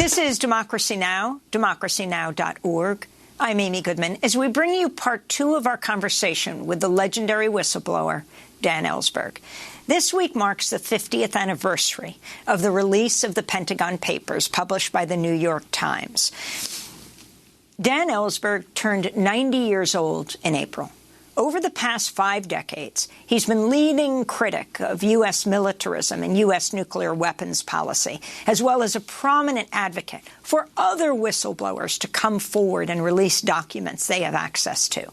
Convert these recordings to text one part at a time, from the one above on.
This is Democracy Now!, democracynow.org. I'm Amy Goodman, as we bring you part two of our conversation with the legendary whistleblower, Dan Ellsberg. This week marks the 50th anniversary of the release of the Pentagon Papers, published by the New York Times. Dan Ellsberg turned 90 years old in April. Over the past 5 decades, he's been leading critic of U.S. militarism and U.S. nuclear weapons policy, as well as a prominent advocate for other whistleblowers to come forward and release documents they have access to.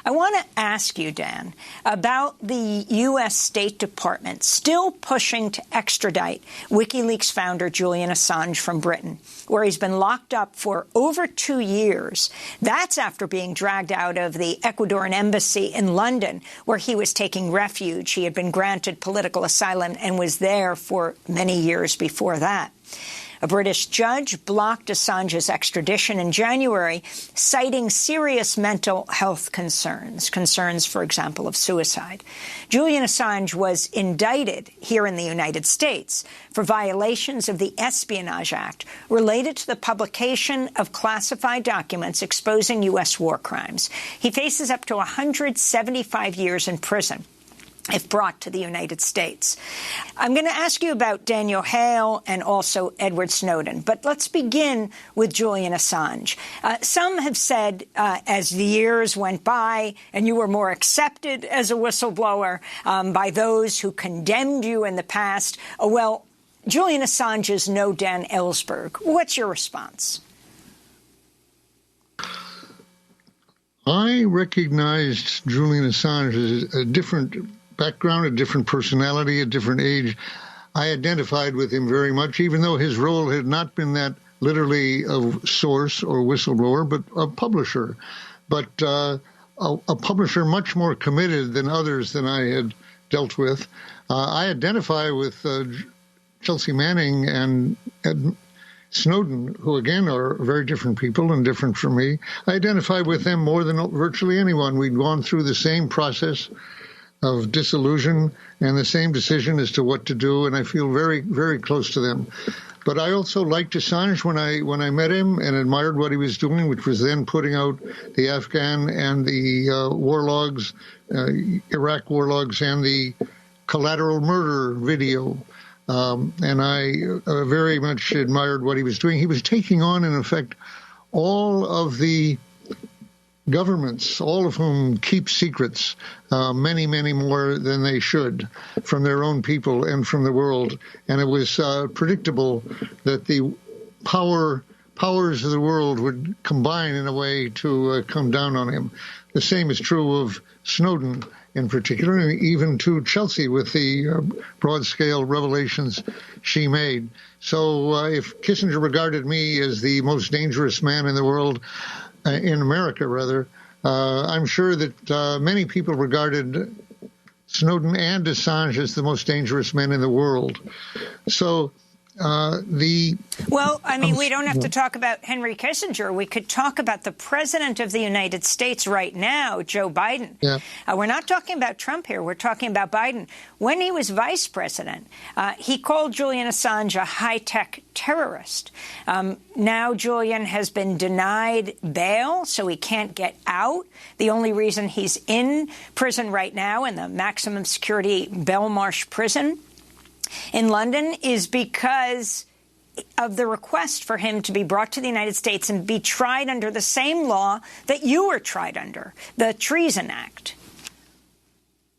I want to ask you, Dan, about the U.S. State Department still pushing to extradite WikiLeaks founder Julian Assange from Britain, where he's been locked up for over 2 years. That's after being dragged out of the Ecuadorian embassy in London, where he was taking refuge. He had been granted political asylum and was there for many years before that. A British judge blocked Assange's extradition in January, citing serious mental health concerns, for example, of suicide. Julian Assange was indicted here in the United States for violations of the Espionage Act related to the publication of classified documents exposing U.S. war crimes. He faces up to 175 years in prison if brought to the United States. I'm going to ask you about Daniel Hale and also Edward Snowden, but let's begin with Julian Assange. Some have said as the years went by and you were more accepted as a whistleblower by those who condemned you in the past, well, Julian Assange is no Dan Ellsberg. What's your response? I recognized Julian Assange as a different background, a different personality, a different age. I identified with him very much, even though his role had not been that literally of source or whistleblower, but a publisher. But a publisher much more committed than others than I had dealt with. I identify with Chelsea Manning and Snowden, who again are very different people and different from me. I identify with them more than virtually anyone. We'd gone through the same process of disillusion and the same decision as to what to do, and I feel very, very close to them. But I also liked Assange when I met him and admired what he was doing, which was then putting out the Afghan and the war logs, Iraq war logs, and the collateral murder video. And I very much admired what he was doing. He was taking on, in effect, all of the governments, all of whom keep secrets, many, many more than they should, from their own people and from the world. And it was predictable that the powers of the world would combine in a way to come down on him. The same is true of Snowden in particular, and even to Chelsea with the broad-scale revelations she made. So if Kissinger regarded me as the most dangerous man in the world, in America, rather, I'm sure that many people regarded Snowden and Assange as the most dangerous men in the world. So Well, I mean, we don't have to talk about Henry Kissinger. We could talk about the president of the United States right now, Joe Biden. Yeah. We're not talking about Trump here. We're talking about Biden. When he was vice president, he called Julian Assange a high-tech terrorist. Now Julian has been denied bail, so he can't get out. The only reason he's in prison right now, in the maximum security Belmarsh prison in London, is because of the request for him to be brought to the United States and be tried under the same law that you were tried under, the Treason Act.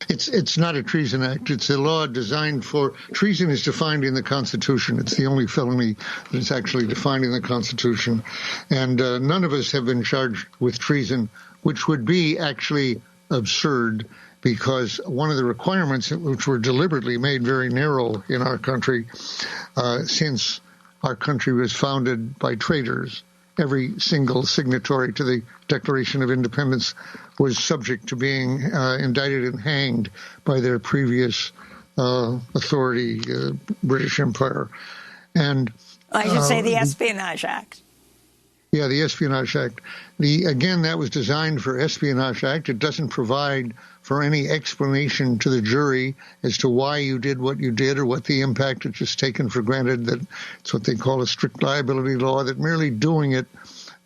It's not a treason act. It's a law designed for treason is defined in the Constitution. It's the only felony that's actually defined in the Constitution. And none of us have been charged with treason, which would be actually absurd, because one of the requirements, which were deliberately made very narrow in our country, since our country was founded by traitors, every single signatory to the Declaration of Independence was subject to being indicted and hanged by their previous authority, British Empire. And I should say the Espionage Act. Yeah, the Espionage Act. Again, that was designed for Espionage Act. It doesn't provide for any explanation to the jury as to why you did what you did or what the impact. It's just taken for granted that it's what they call a strict liability law, that merely doing it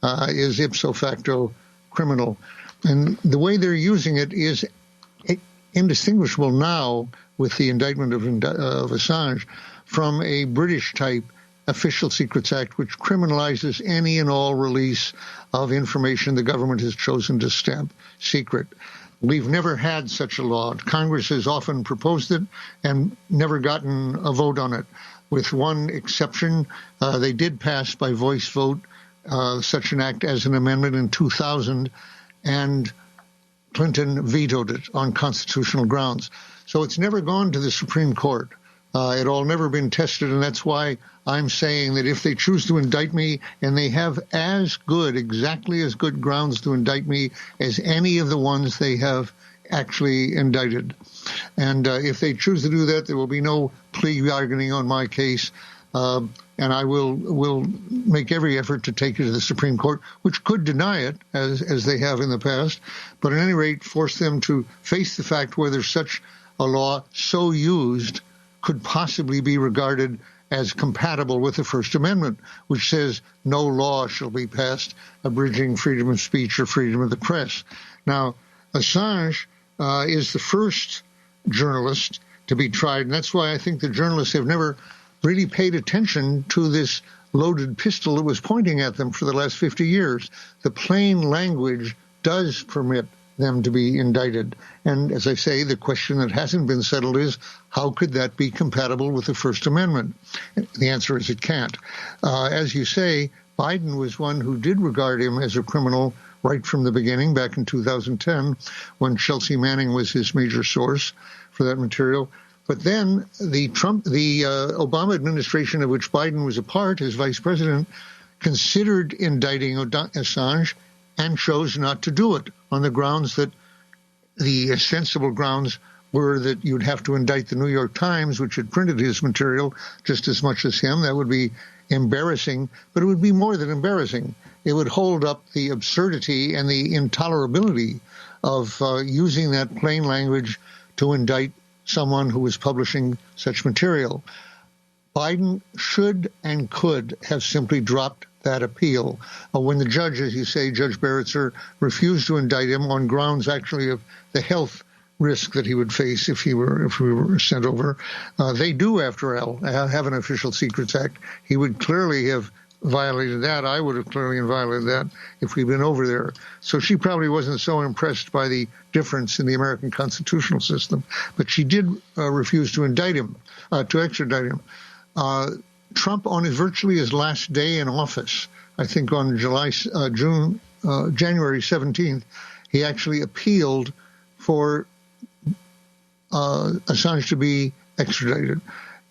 is ipso facto criminal. And the way they're using it is indistinguishable now with the indictment of Assange from a British-type Official Secrets Act, which criminalizes any and all release of information the government has chosen to stamp secret. We've never had such a law. Congress has often proposed it and never gotten a vote on it. With one exception, they did pass by voice vote such an act as an amendment in 2000, and Clinton vetoed it on constitutional grounds. So it's never gone to the Supreme Court. It all never been tested, and that's why I'm saying that if they choose to indict me, and they have exactly as good grounds to indict me as any of the ones they have actually indicted. And if they choose to do that, there will be no plea bargaining on my case, and I will make every effort to take it to the Supreme Court, which could deny it, as they have in the past, but at any rate force them to face the fact whether such a law so used could possibly be regarded as compatible with the First Amendment, which says no law shall be passed abridging freedom of speech or freedom of the press. Now, Assange is the first journalist to be tried, and that's why I think the journalists have never really paid attention to this loaded pistol that was pointing at them for the last 50 years. The plain language does permit them to be indicted. And as I say, the question that hasn't been settled is, how could that be compatible with the First Amendment? The answer is it can't. As you say, Biden was one who did regard him as a criminal right from the beginning, back in 2010, when Chelsea Manning was his major source for that material. But then the Obama administration, of which Biden was a part as vice president, considered indicting Assange and chose not to do it on the grounds that the sensible grounds were that you'd have to indict the New York Times, which had printed his material just as much as him. That would be embarrassing, but it would be more than embarrassing. It would hold up the absurdity and the intolerability of using that plain language to indict someone who was publishing such material. Biden should and could have simply dropped that appeal. When the judge, as you say, Judge Baritzer, refused to indict him on grounds actually of the health risk that he would face if we were sent over. They do, after all, have an Official Secrets Act. He would clearly have violated that. I would have clearly violated that if we'd been over there. So she probably wasn't so impressed by the difference in the American constitutional system. But she did refuse to indict him, to extradite him. Trump, on virtually his last day in office, I think on January 17th, he actually appealed for Assange to be extradited.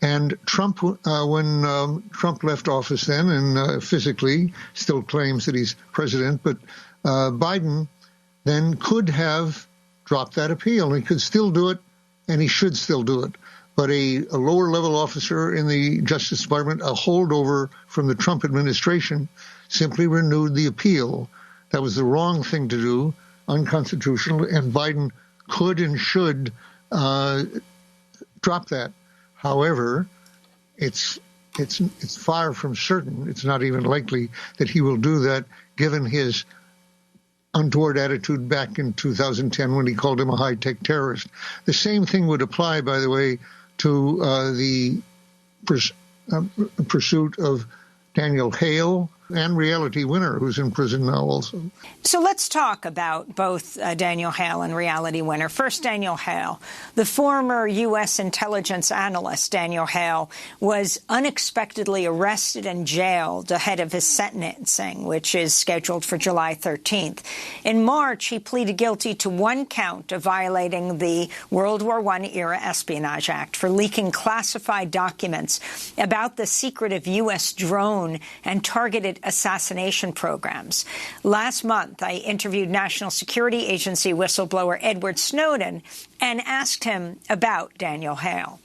And Trump, when Trump left office then, and physically still claims that he's president, but Biden then could have dropped that appeal. He could still do it, and he should still do it. But a lower-level officer in the Justice Department, a holdover from the Trump administration, simply renewed the appeal. That was the wrong thing to do, unconstitutional, and Biden could and should drop that. However, it's far from certain, it's not even likely that he will do that, given his untoward attitude back in 2010 when he called him a high-tech terrorist. The same thing would apply, by the way, to the pursuit of Daniel Hale and Reality Winner, who's in prison now also. So let's talk about both Daniel Hale and Reality Winner. First, Daniel Hale. The former U.S. intelligence analyst, Daniel Hale, was unexpectedly arrested and jailed ahead of his sentencing, which is scheduled for July 13th. In March, he pleaded guilty to one count of violating the World War I-era Espionage Act for leaking classified documents about the secretive U.S. drone and targeted assassination programs. Last month, I interviewed National Security Agency whistleblower Edward Snowden and asked him about Daniel Hale.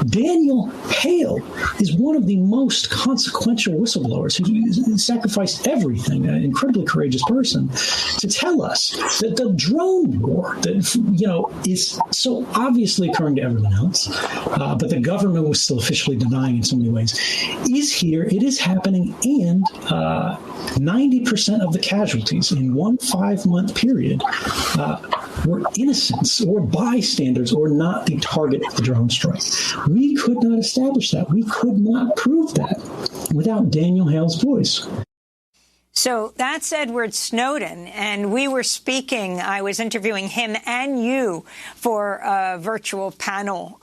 Daniel Hale is one of the most consequential whistleblowers who sacrificed everything, an incredibly courageous person, to tell us that the drone war that, is so obviously occurring to everyone else, but the government was still officially denying in so many ways, is here, it is happening, and 90% of the casualties in one 5-month period were innocents or bystanders or not the target of the drone strike. We could not establish that. We could not prove that without Daniel Hale's voice. So that's Edward Snowden, and we were speaking, I was interviewing him and you for a virtual panel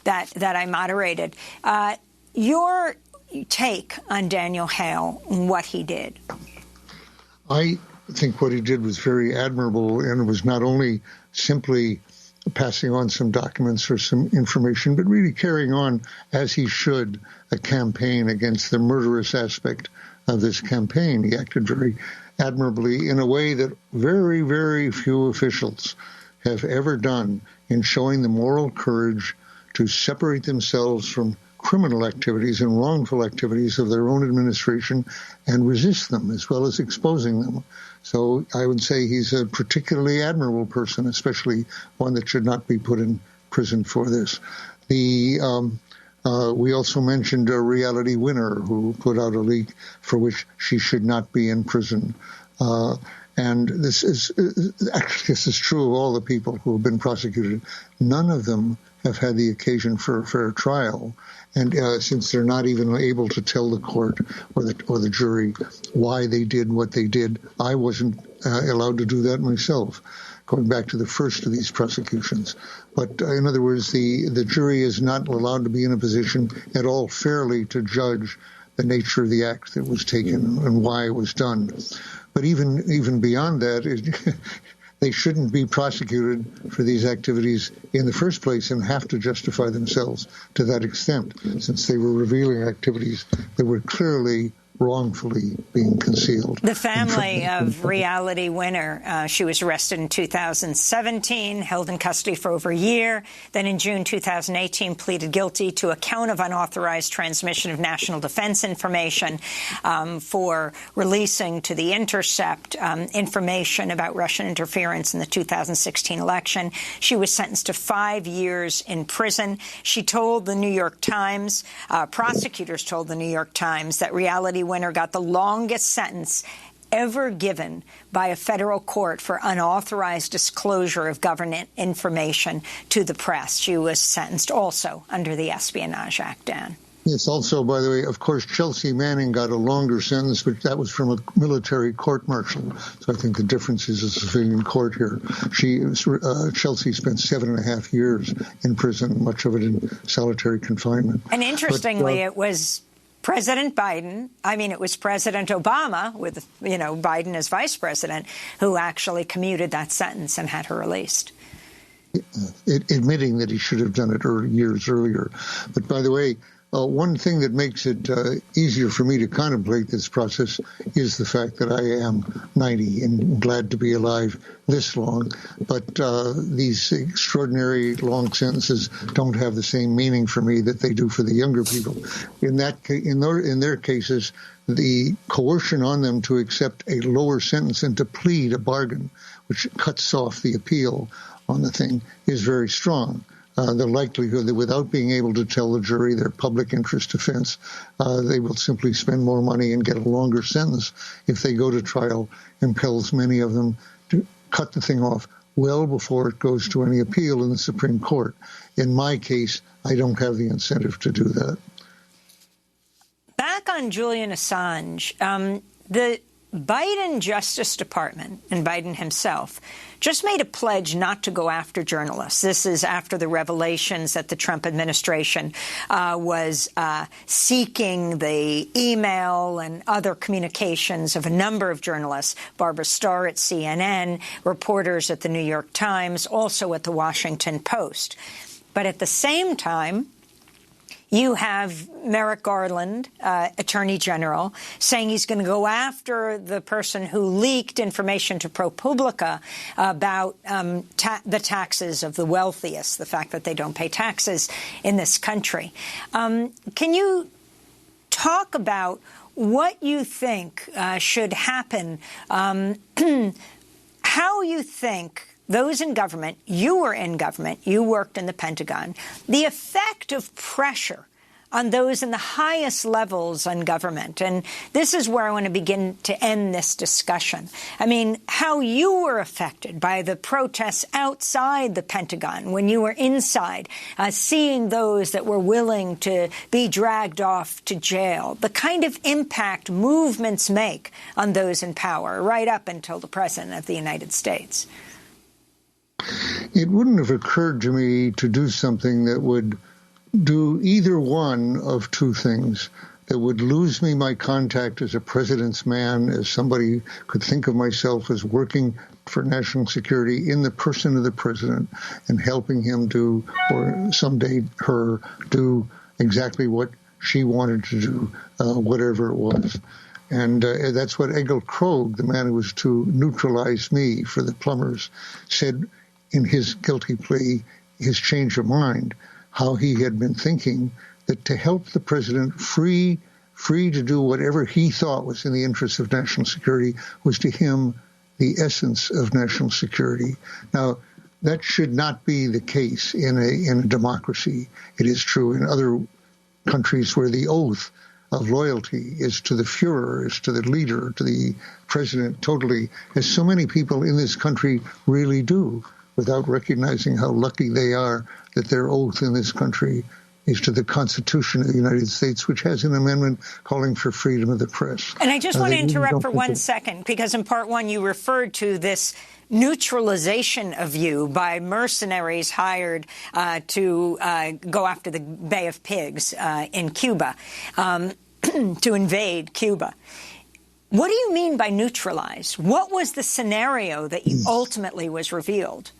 that I moderated. Your take on Daniel Hale and what he did? I think what he did was very admirable, and it was not only simply passing on some documents or some information, but really carrying on, as he should, a campaign against the murderous aspect of this campaign. He acted very admirably in a way that very, very few officials have ever done in showing the moral courage to separate themselves from criminal activities and wrongful activities of their own administration and resist them, as well as exposing them. So I would say he's a particularly admirable person, especially one that should not be put in prison for this. We also mentioned a reality winner who put out a leak for which she should not be in prison. And this is true of all the people who have been prosecuted. None of them have had the occasion for a fair trial. And since they're not even able to tell the court or the jury why they did what they did, I wasn't allowed to do that myself, going back to the first of these prosecutions. But in other words, the jury is not allowed to be in a position at all fairly to judge the nature of the act that was taken and why it was done. But even beyond that, they shouldn't be prosecuted for these activities in the first place and have to justify themselves to that extent, since they were revealing activities that were clearly wrongfully being concealed. The family of reality winner, she was arrested in 2017, held in custody for over a year. Then in June 2018, pleaded guilty to a count of unauthorized transmission of national defense information for releasing to The Intercept information about Russian interference in the 2016 election. She was sentenced to 5 years in prison. She told the New York Times, prosecutors told the New York Times, that reality winner got the longest sentence ever given by a federal court for unauthorized disclosure of government information to the press. She was sentenced also under the Espionage Act, Dan. Yes, also, by the way, of course, Chelsea Manning got a longer sentence, but that was from a military court-martial. So I think the difference is a civilian court here. Chelsea spent 7.5 years in prison, much of it in solitary confinement. And interestingly, it was President Biden, it was President Obama, with, Biden as vice president, who actually commuted that sentence and had her released. Admitting that he should have done it years earlier. But by the way, one thing that makes it easier for me to contemplate this process is the fact that I am 90 and glad to be alive this long. But these extraordinary long sentences don't have the same meaning for me that they do for the younger people. In their cases, the coercion on them to accept a lower sentence and to plead a bargain, which cuts off the appeal on the thing, is very strong. The likelihood that without being able to tell the jury their public interest defense, they will simply spend more money and get a longer sentence if they go to trial impels many of them to cut the thing off well before it goes to any appeal in the Supreme Court. In my case, I don't have the incentive to do that. Back on Julian Assange, the Biden Justice Department and Biden himself just made a pledge not to go after journalists. This is after the revelations that the Trump administration was seeking the email and other communications of a number of journalists, Barbara Starr at CNN, reporters at the New York Times, also at the Washington Post. But at the same time, You have Merrick Garland, Attorney General, saying he's going to go after the person who leaked information to ProPublica about the taxes of the wealthiest, the fact that they don't pay taxes in this country. Can you talk about what you think should happen, how you think those in government, you were in government, you worked in the Pentagon, the effect of pressure on those in the highest levels in government. And this is where I want to begin to end this discussion. I mean, how you were affected by the protests outside the Pentagon when you were inside, seeing those that were willing to be dragged off to jail, the kind of impact movements make on those in power, right up until the President of the United States. It wouldn't have occurred to me to do something that would do either one of two things, that would lose me my contact as a president's man, as somebody could think of myself as working for national security in the person of the president and helping him do, or someday her, do exactly what she wanted to do, whatever it was. And that's what Egil Krogh, the man who was to neutralize me for the plumbers, said in his guilty plea, his change of mind, how he had been thinking that to help the president free to do whatever he thought was in the interest of national security was to him the essence of national security. Now, that should not be the case in a democracy. It is true in other countries where the oath of loyalty is to the Führer, is to the leader, to the president totally, as so many people in this country really do, without recognizing how lucky they are that their oath in this country is to the Constitution of the United States, which has an amendment calling for freedom of the press. And I just want to interrupt for 1 second, because in part one you referred to this neutralization of you by mercenaries hired to go after the Bay of Pigs in Cuba, to invade Cuba. What do you mean by neutralize? What was the scenario that ultimately was revealed?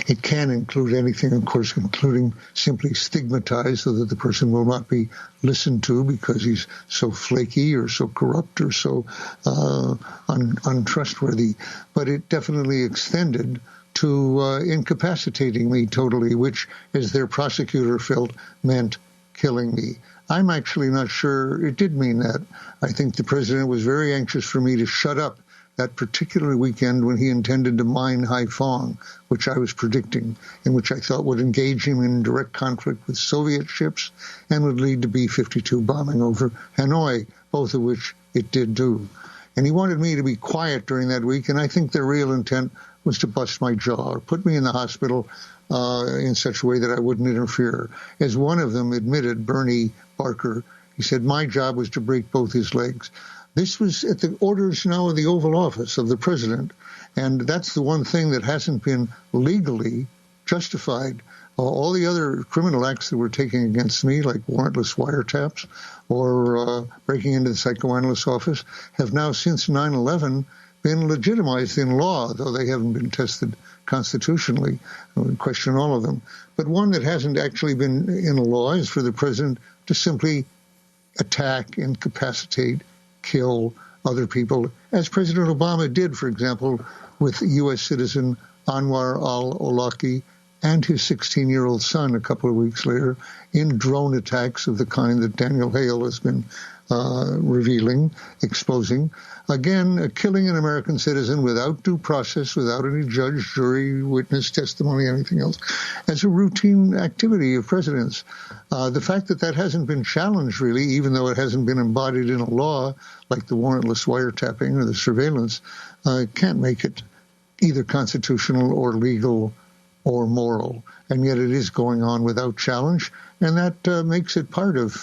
It can include anything, of course, including simply stigmatize so that the person will not be listened to because he's so flaky or so corrupt or so untrustworthy. But it definitely extended to incapacitating me totally, which, as their prosecutor felt, meant killing me. I'm actually not sure it did mean that. I think the president was very anxious for me to shut up that particular weekend when he intended to mine Haiphong, which I was predicting, and which I thought would engage him in direct conflict with Soviet ships and would lead to B-52 bombing over Hanoi, both of which it did do. And he wanted me to be quiet during that week, and I think their real intent was to bust my jaw or put me in the hospital in such a way that I wouldn't interfere. As one of them admitted, Bernie Barker, he said my job was to break both his legs. This was at the orders now of the Oval Office of the president, and that's the one thing that hasn't been legally justified. All the other criminal acts that were taken against me, like warrantless wiretaps or breaking into the psychoanalyst office, have now since 9/11 been legitimized in law, though they haven't been tested constitutionally. I would question all of them. But one that hasn't actually been in a law is for the president to simply attack, incapacitate, kill other people, as President Obama did, for example, with U.S. citizen Anwar al-Awlaki and his 16-year-old son a couple of weeks later in drone attacks of the kind that Daniel Hale has been revealing, exposing. Again, killing an American citizen without due process, without any judge, jury, witness, testimony, anything else, as a routine activity of presidents. The fact that that hasn't been challenged, really, even though it hasn't been embodied in a law like the warrantless wiretapping or the surveillance, can't make it either constitutional or legal or moral. And yet it is going on without challenge, and that makes it part of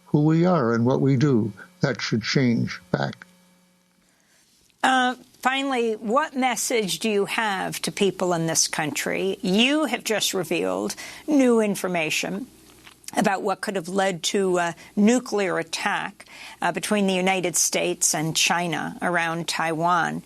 who we are and what we do. That should change back. Finally, what message do you have to people in this country? You have just revealed new information about what could have led to a nuclear attack between the United States and China around Taiwan.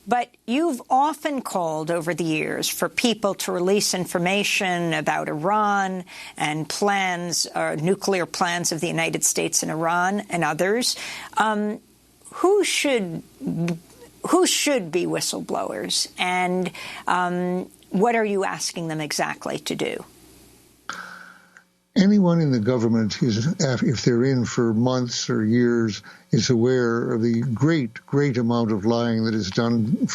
But you've often called over the years for people to release information about Iran and plans, nuclear plans of the United States and Iran and others. Who should be whistleblowers, and what are you asking them exactly to do? Anyone in the government, if they're in for months or years, is aware of the great amount of lying that is done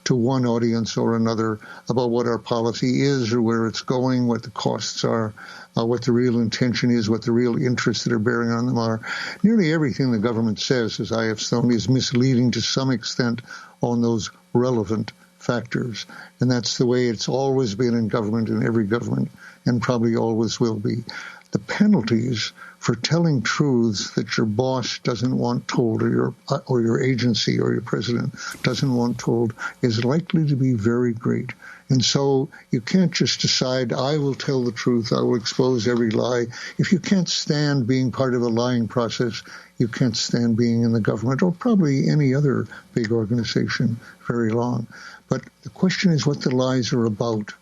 to one audience or another about what our policy is or where it's going, what the costs are, what the real intention is, what the real interests that are bearing on them are. Nearly everything the government says, as I have shown, is misleading to some extent on those relevant factors. And that's the way it's always been in government, in every government, and probably always will be. The penalties for telling truths that your boss doesn't want told, or your agency or your president doesn't want told, is likely to be very great. And so you can't just decide, I will tell the truth, I will expose every lie. If you can't stand being part of a lying process, you can't stand being in the government or probably any other big organization very long. But the question is what the lies are about.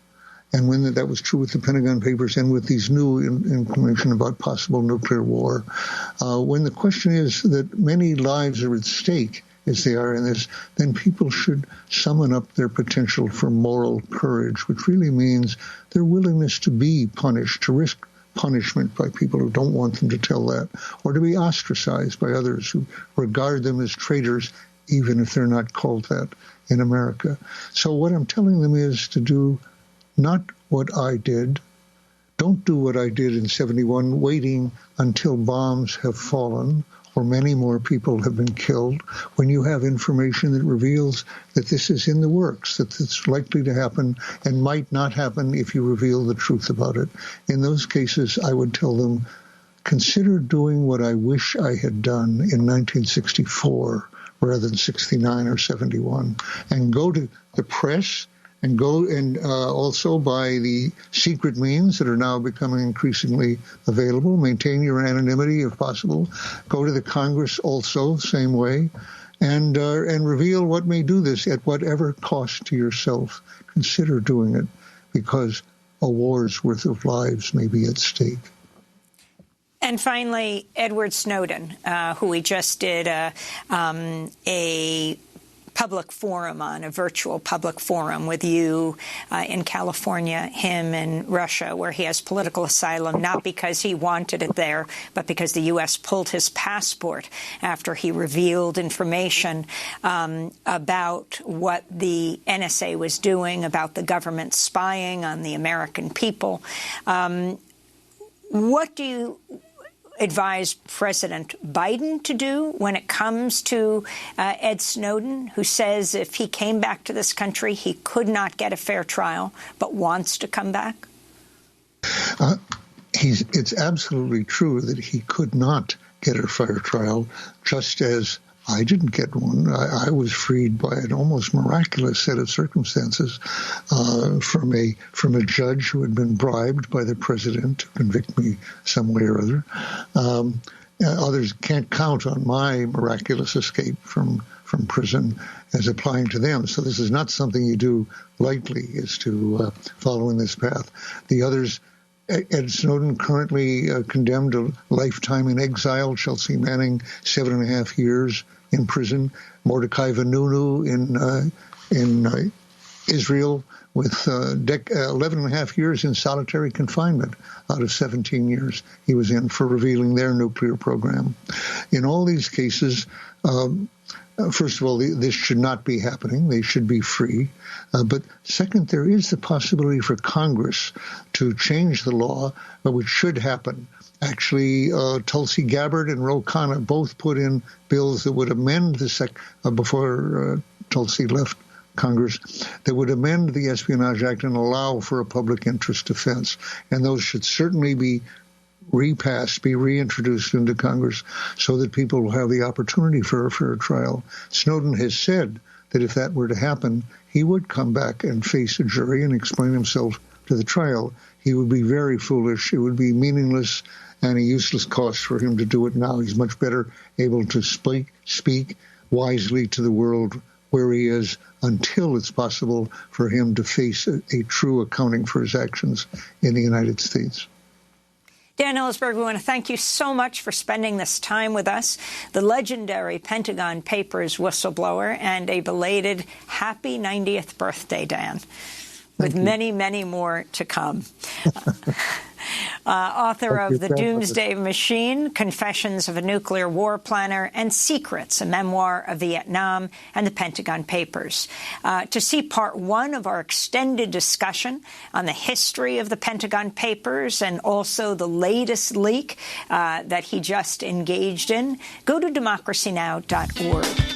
And when that was true with the Pentagon Papers and with these new information about possible nuclear war, when the question is that many lives are at stake, as they are in this, then people should summon up their potential for moral courage, which really means their willingness to be punished, to risk punishment by people who don't want them to tell that, or to be ostracized by others who regard them as traitors, even if they're not called that in America. So what I'm telling them is to do not what I did. Don't do what I did in 71, waiting until bombs have fallen or many more people have been killed, when you have information that reveals that this is in the works, that it's likely to happen and might not happen if you reveal the truth about it. In those cases, I would tell them, consider doing what I wish I had done in 1964 rather than 69 or 71, and go to the press and go and also by the secret means that are now becoming increasingly available. Maintain your anonymity if possible. Go to the Congress also, same way, and reveal what may do this at whatever cost to yourself. Consider doing it, because a war's worth of lives may be at stake. And finally, Edward Snowden, who we just did a public forum on, a virtual public forum with you in California, him in Russia, where he has political asylum, not because he wanted it there, but because the U.S. pulled his passport after he revealed information about what the NSA was doing, about the government spying on the American people. What do you advise President Biden to do when it comes to Ed Snowden, who says if he came back to this country, he could not get a fair trial, but wants to come back? It's absolutely true that he could not get a fair trial, just as I didn't get one. I was freed by an almost miraculous set of circumstances from a judge who had been bribed by the president to convict me some way or other. Others can't count on my miraculous escape from prison as applying to them. So this is not something you do lightly, is to follow in this path. The others, Ed Snowden, currently condemned to lifetime in exile. Chelsea Manning, 7.5 years in prison. Mordecai Vanunu in Israel with 11.5 years in solitary confinement out of 17 years he was in for revealing their nuclear program. In all these cases, first of all, this should not be happening. They should be free. But second, there is the possibility for Congress to change the law, which should happen. Actually, Tulsi Gabbard and Ro Khanna both put in bills that would amend before Tulsi left Congress, that would amend the Espionage Act and allow for a public interest defense. And those should certainly be repassed, be reintroduced into Congress so that people will have the opportunity for a fair trial. Snowden has said that if that were to happen, he would come back and face a jury and explain himself to the trial. He would be very foolish. It would be meaningless and a useless cost for him to do it now. He's much better able to speak wisely to the world where he is until it's possible for him to face a true accounting for his actions in the United States. Daniel Ellsberg, we want to thank you so much for spending this time with us, the legendary Pentagon Papers whistleblower, and a belated happy 90th birthday, Dan, with many, many more to come. Author of The Doomsday Machine, Confessions of a Nuclear War Planner, and Secrets, a memoir of Vietnam and the Pentagon Papers. To see part 1 of our extended discussion on the history of the Pentagon Papers and also the latest leak that he just engaged in, go to democracynow.org.